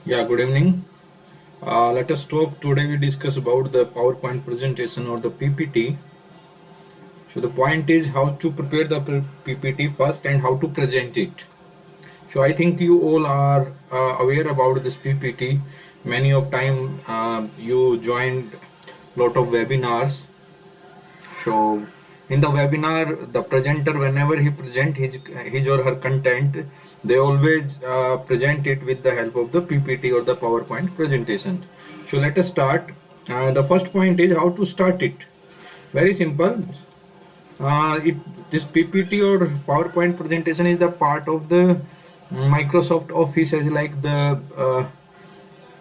Yeah, good evening. Let us talk today. We discuss about the PowerPoint presentation or the PPT. So the point is how to prepare the PPT first and how to present it. So I think you all are aware about this PPT. Many of time you joined lot of webinars. So in the webinar, the presenter, whenever he present his or her content, they always present it with the help of the PPT or the PowerPoint presentation. So let us start. The first point is how to start it. Very simple. This PPT or PowerPoint presentation is the part of the Microsoft Office as like the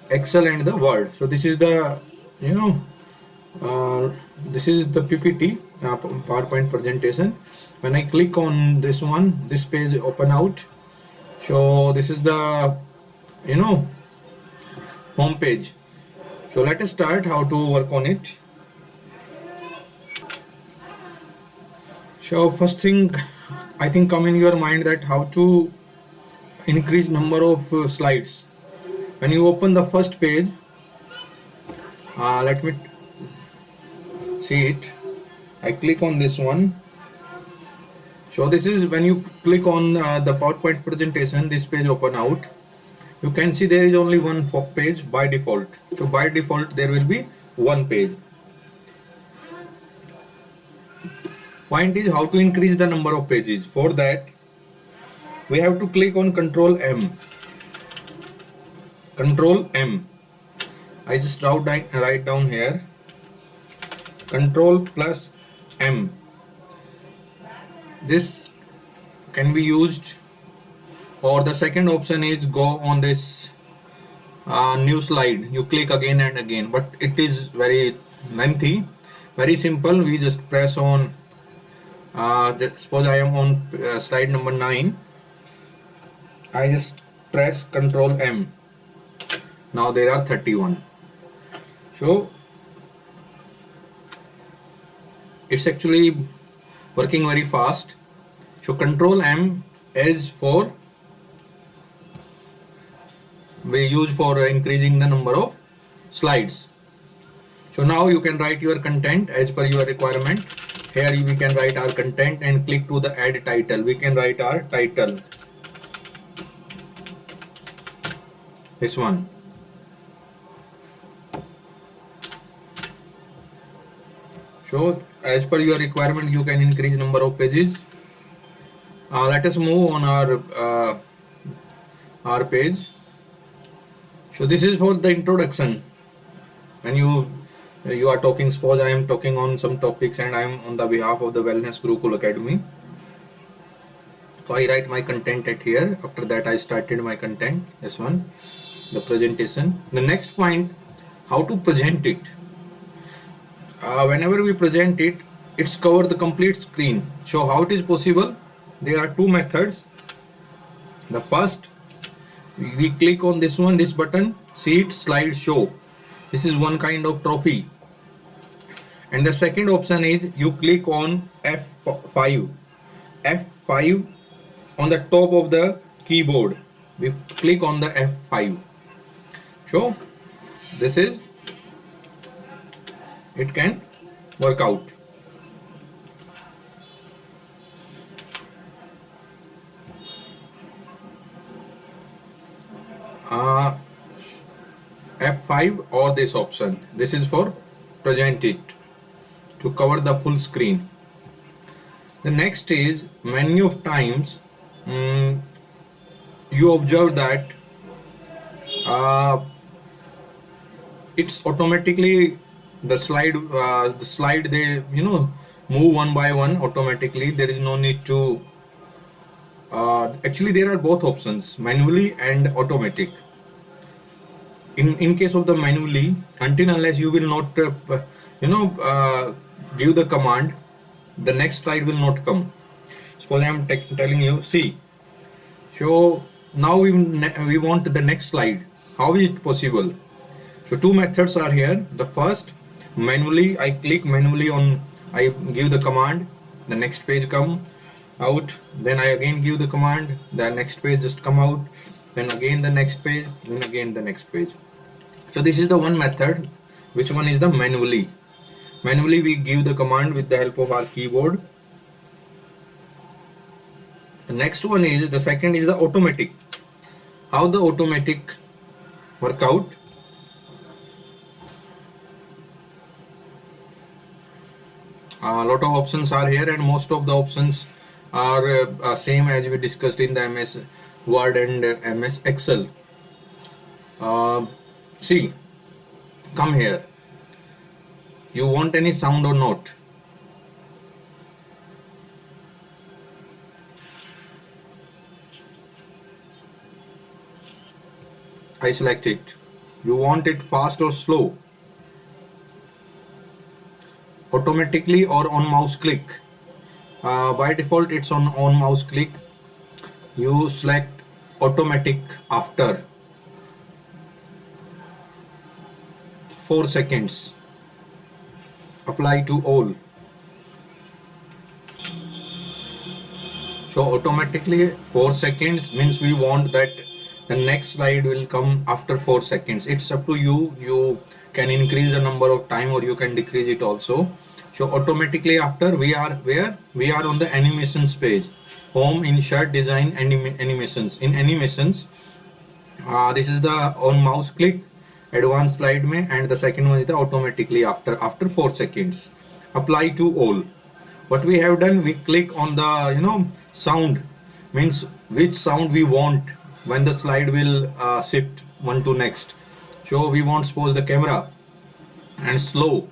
Excel and the Word. So this is the you know this is the PPT PowerPoint presentation. When I click on this one, this page open out. So this is the home page. So let us start how to work on it. So first thing I think come in your mind that how to increase number of slides. When you open the first page, let me see it. I click on this one. So this is when you click on the PowerPoint presentation, this page open out. You can see there is only one page by default. So by default there will be one page. Point is how to increase the number of pages. For that we have to click on Control M. Control M. I just write down here. Control plus M. This can be used, or the second option is go on this new slide. You click again and again, but it is very lengthy. Very simple. We just press on. Suppose I am on slide number 9. I just press Control M. Now there are 31. So it's actually working very fast. So Control M is for we use for increasing the number of slides. So now you can write your content as per your requirement. Here we can write our content and click to the add title. We can write our title. This one. So as per your requirement you can increase number of pages. Let us move on our page. So this is for the introduction. When you are talking, suppose I am talking on some topics and I am on the behalf of the Wellness Gurukul Academy. So I write my content at here. After that I started my content. This one, the presentation. The next point, how to present it. Whenever we present it, it's cover the complete screen. So how it is possible? There are two methods. The first, we click on this one, this button, see it, slide show. This is one kind of trophy. And the second option is you click on F5. F5 on the top of the keyboard. We click on the F5. So this is, it can work out. F5 or this option. This is for present it, to cover the full screen. The next is many of times you observe that it's automatically the slide they move one by one automatically. There is no need to actually there are both options, manually and automatic. In case of the manually, until unless you will not give the command, the next slide will not come. Suppose I am telling you, see, so now we want the next slide. How is it possible? So two methods are here. The first, manually, I click manually on, I give the command, the next page come out, then I again give the command, the next page just come out. then again the next page, then again the next page. So this is the one method. Which one is the manually? Manually we give the command with the help of our keyboard. The next one is, the second is the automatic. How the automatic work out? A lot of options are here, and most of the options are same as we discussed in the MS Word and MS Excel. See, come here. You want any sound or not? I select it. You want it fast or slow? Automatically or on mouse click? By default it's on mouse click. You select automatic after 4 seconds. Apply to all. So automatically 4 seconds means we want that the next slide will come after 4 seconds. It's up to you. You can increase the number of time or you can decrease it also. So automatically after, we are where? We are on the animations page. Home, insert, design, animations. In animations, this is the on mouse click, advanced slide mein, and the second one is the automatically after 4 seconds. Apply to all. What we have done, we click on the sound, means which sound we want when the slide will shift one to next. So we want, suppose, the camera and slow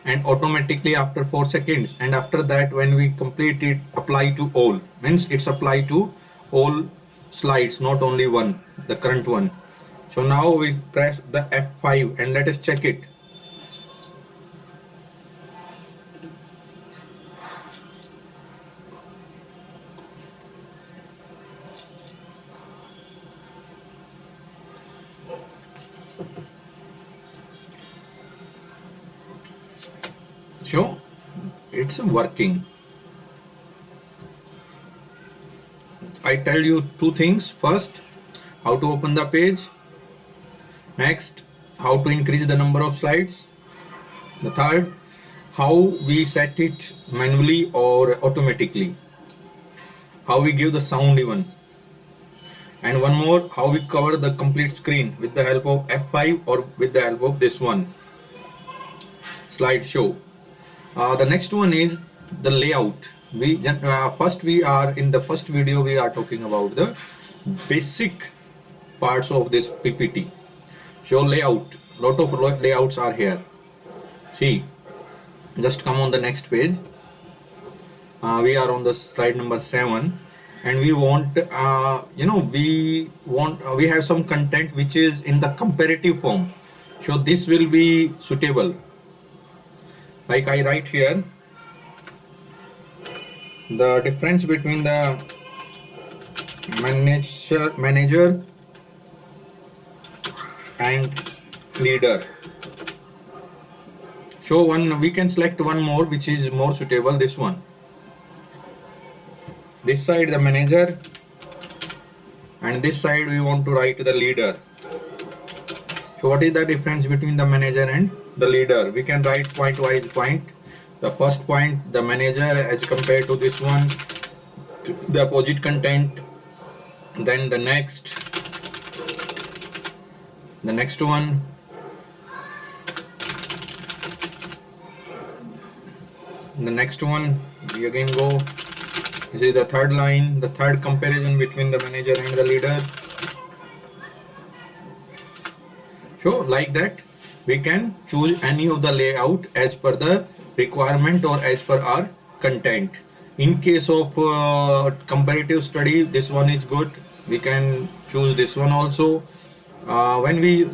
and automatically after 4 seconds, and after that when we complete it, apply to all, means it's apply to all slides, not only one, the current one. So now we press the F5 and let us check it. So it's working. I tell you two things. First, how to open the page. Next, how to increase the number of slides. The third, how we set it manually or automatically. How we give the sound even. And one more, how we cover the complete screen with the help of F5 or with the help of this one, slideshow. The next one is the layout. First we are in the first video we are talking about the basic parts of this PPT. So layout, lot of layouts are here. See, just come on the next page. We are on the slide number 7, and we want we have some content which is in the comparative form. So this will be suitable. Like I write here, the difference between the manager and leader. So we can select one more which is more suitable, this one. This side the manager, and this side we want to write the leader. So what is the difference between the manager and the leader? We can write point wise point. The first point, the manager as compared to this one, the opposite content. Then the next one, the next one, we again go. This is the third line, the third comparison between the manager and the leader. So like that we can choose any of the layout as per the requirement or as per our content. In case of comparative study, this one is good. We can choose this one also. When we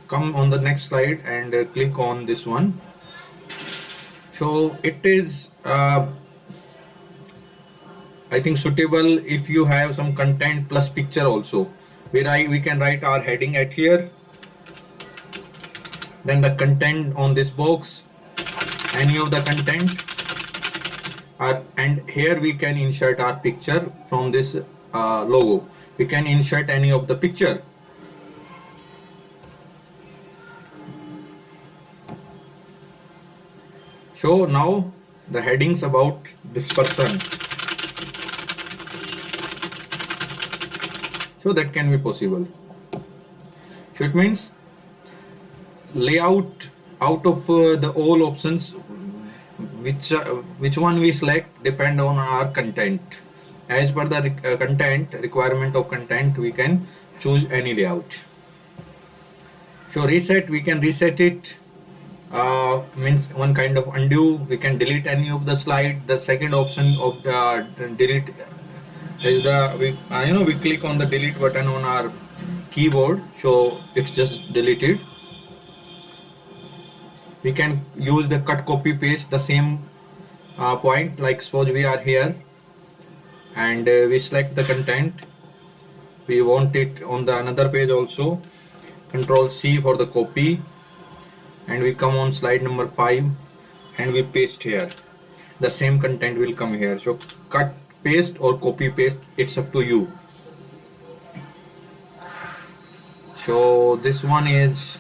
come on the next slide and click on this one, so it is I think suitable if you have some content plus picture also. We can write our heading at here, then the content on this box, any of the content, and here we can insert our picture from this logo. we can insert any of the picture. So now the headings about this person, so that can be possible. So it means layout out of the all options, which one we select depend on our content. As per the content requirement of content, we can choose any layout. So reset, we can reset it, means one kind of undo. We can delete any of the slide. The second option of delete is the we click on the delete button on our keyboard, so it's just deleted. We can use the cut copy paste, the same point, like suppose we are here and we select the content, we want it on the another page also, Control C for the copy, and we come on slide number 5 and we paste here. The same content will come here. So cut paste or copy paste, it's up to you. So this one is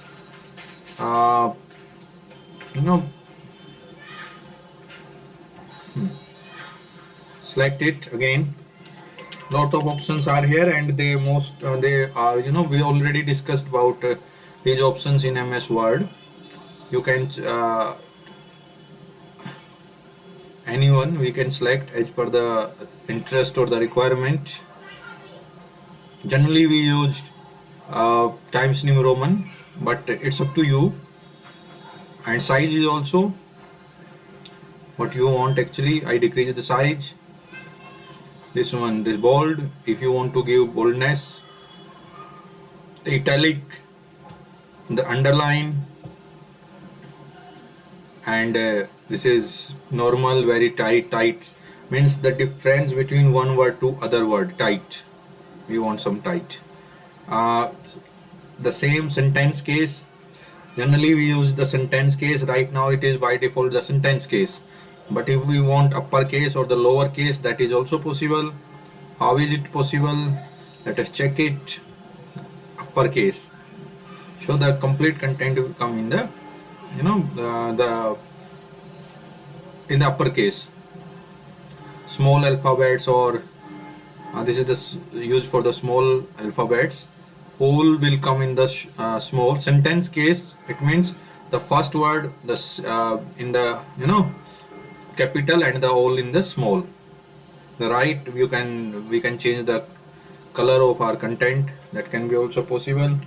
select it again. Lot of options are here, and they are we already discussed about these options in MS Word. You can anyone we can select as per the interest or the requirement. Generally we used Times New Roman, but it's up to you. And size is also what you want. Actually, I decrease the size. This one, this bold, if you want to give boldness. The italic, the underline, and this is normal, very tight. Tight means the difference between one word to other word. Tight, we want some tight. The same sentence case, generally we use the sentence case. Right now it is by default the sentence case, but if we want uppercase or the lower case, that is also possible. How is it possible? Let us check it. Uppercase, so the complete content will come in the in the uppercase. Small alphabets, or this is the used for the small alphabets, all will come in the small. Sentence case, it means the first word in the capital and the all in the small. The right, we can change the color of our content, that can be also possible.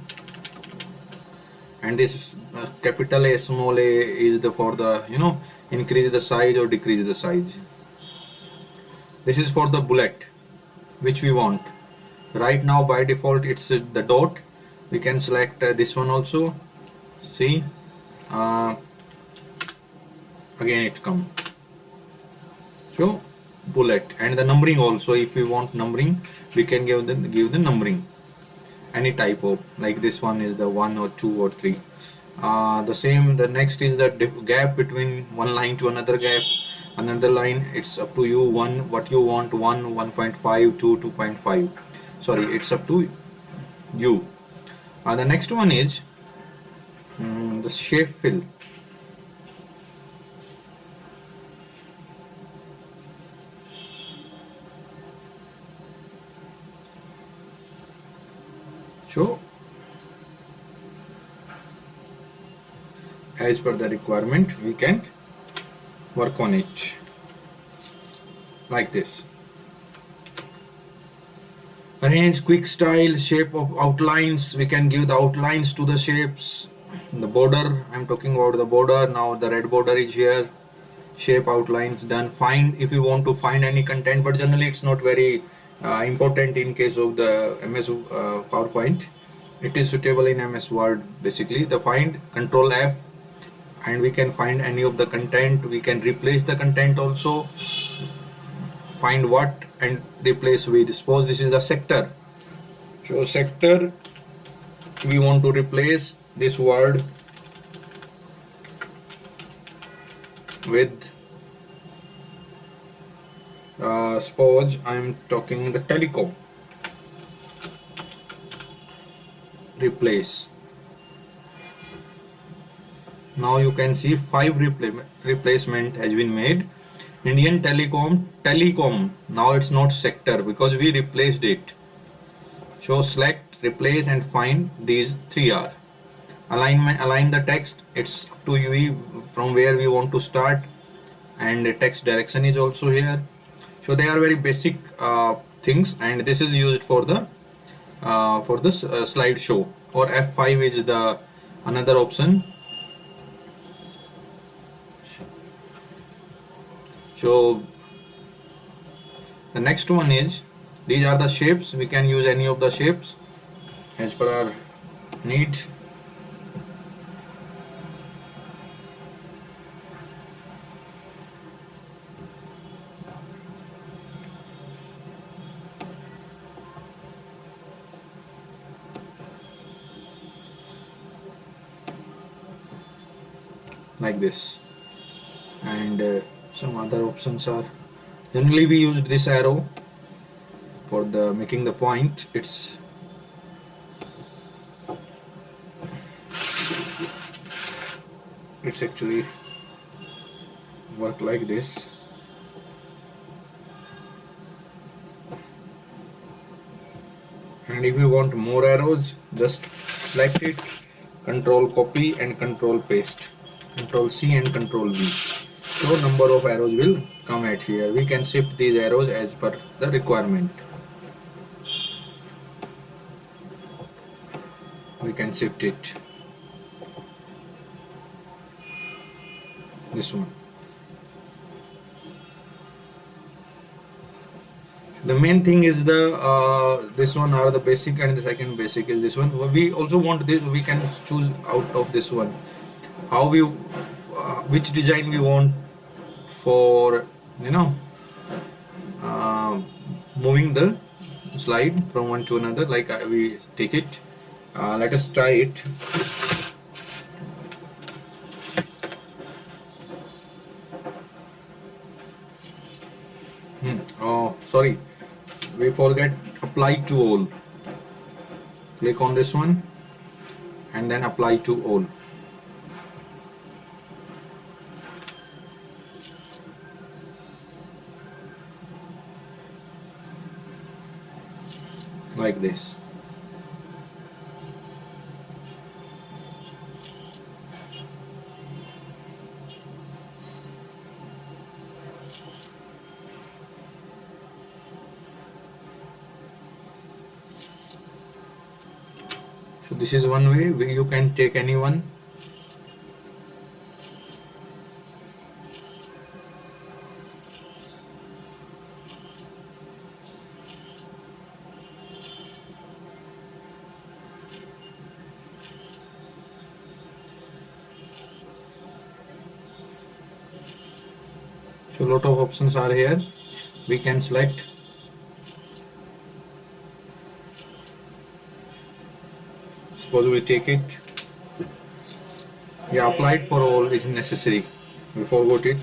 And this capital A, small a is the for the increase the size or decrease the size. This is for the bullet which we want. Right now by default it's the dot. We can select this one also. See, again it come. So bullet, and the numbering also, if we want numbering, we can give the numbering, any type of, like this one is the 1 or 2 or 3. The same, the next is the gap between one line to another line. It's up to you. One, what you want, 1, 1.5, 2, 2.5. Sorry, it's up to you. The next one is the shape fill. So as per the requirement, we can work on it like this. Arrange quick style, shape of outlines. We can give the outlines to the shapes. The border, I'm talking about the border. Now the red border is here. Shape outlines done. Find, if you want to find any content, but generally it's not very important in case of the MS PowerPoint. It is suitable in MS Word. Basically the find, Control F, and we can find any of the content. We can replace the content also. Find what and replace with. Suppose this is the sector. So sector, we want to replace this word with suppose I'm talking the telecom. replace. Now you can see 5 replacement has been made. Indian Telecom. Now it's not sector because we replaced it. So select, replace and find these 3 are. Align the text. It's up to you from where we want to start, and the text direction is also here. So they are very basic things, and this is used for the slide show. Or F5 is the another option. So the next one is, these are the shapes. We can use any of the shapes as per our needs. Like this, and some other options are, generally we used this arrow for the making the point. It's actually work like this. And if you want more arrows, just select it, control copy and control paste, control C and control V. So number of arrows will come at here. We can shift these arrows as per the requirement. We can shift it. This one. The main thing is the this one are the basic, and the second basic is this one. We also want this. We can choose out of this one how we which design we want for, you know, moving the slide from one to another. Like we take it. Let us try it. Oh, sorry, we forget apply to all. Click on this one and then apply to all. Like this. So this is one way. You can take any one. So lot of options are here. We can select. Suppose we take it. Yeah, applied for all is necessary. We forgot it.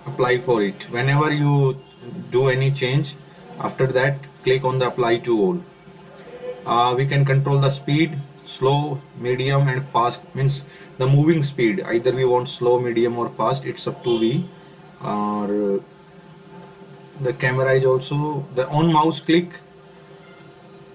Apply for it. Whenever you do any change, after that click on the apply to all. We can control the speed, slow, medium and fast, means the moving speed. Either we want slow, medium or fast, it's up to we. Or the camera is also the on mouse click.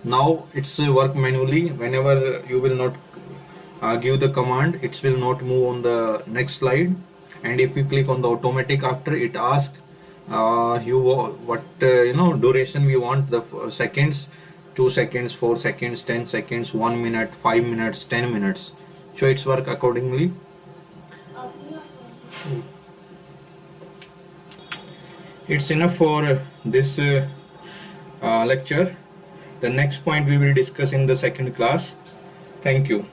Now it's work manually. Whenever you will not give the command, it will not move on the next slide. And if you click on the automatic, after it asks you what duration we want, the seconds, 2 seconds, 4 seconds, 10 seconds, 1 minute, 5 minutes, 10 minutes. So it's work accordingly. It's enough for this lecture. The next point we will discuss in the second class. Thank you.